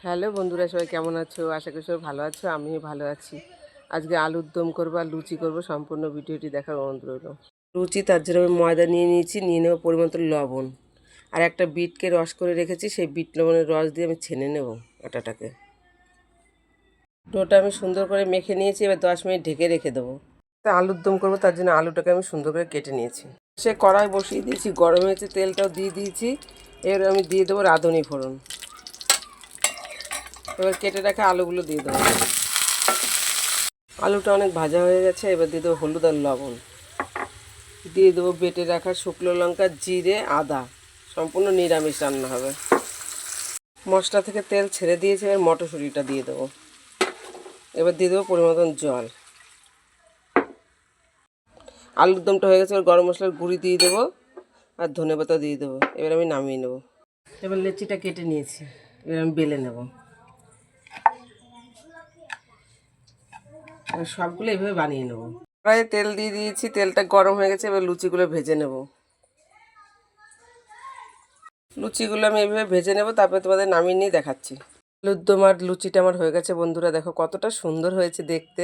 Hello বন্ধুরা, সবাই কেমন আছো? আশা করি সবাই ভালো আছো। আমিও ভালো আছি। আজকে আলুর দম করবো আর লুচি করবো, সম্পূর্ণ ভিডিওটি দেখার অনুরোধ রইল। লুচি তার জন্য আমি ময়দা নিয়ে নিয়েছি, নিয়ে নেবো পরিমাণ মতো লবণ, আর একটা বিটকে রস করে রেখেছি, সেই বিট লবণের রস দিয়ে আমি ছেনে নেব আটাটাকে। ডোটা আমি সুন্দর করে মেখে নিয়েছি, এবার 10 মিনিট ঢেকে রেখে দেবো। তা আলুর দম করবো, তার জন্য আলুটাকে আমি সুন্দর করে কেটে নিয়েছি। সে কড়াই বসিয়ে দিয়েছি, গরম হয়েছে, তেলটাও দিয়ে দিয়েছি। এবার আমি দিয়ে দেবো রাঁধুনি ফোড়ন। এবার কেটে রাখা আলুগুলো দিয়ে দেবো। আলুটা অনেক ভাজা হয়ে গেছে, এবার দিয়ে দেবো হলুদ আর লবণ, দিয়ে দেবো বেটে রাখা শুকনো লঙ্কা, জিরে, আদা। সম্পূর্ণ নিরামিষ রান্না হবে। মশলা থেকে তেল ছেড়ে দিয়েছে, এবার মটরশুঁটিটা দিয়ে দেবো। এবার দিয়ে দেবো পরিমাণ মতন জল। আলুর দমটা হয়ে গেছে, এবার গরম মশলার গুঁড়ি দিয়ে দেবো আর ধনেপাতা দিয়ে দেবো। এবার আমি নামিয়ে নেবো। এবার লেচিটা কেটে নিয়েছি, এবার আমি বেলে নেব। সবগুলো এভাবে বানিয়ে নেবো। কড়াইয়ে তেল দিয়ে দিয়েছি, তেলটা গরম হয়ে গেছে, এবার লুচিগুলো ভেজে নেব। লুচিগুলো আমি এভাবে ভেজে নেব, তারপরে তোমাদের নামিয়ে নিয়ে দেখাচ্ছি। আলুর দম আর লুচিটা আমার হয়ে গেছে বন্ধুরা, দেখো কতটা সুন্দর হয়েছে দেখতে।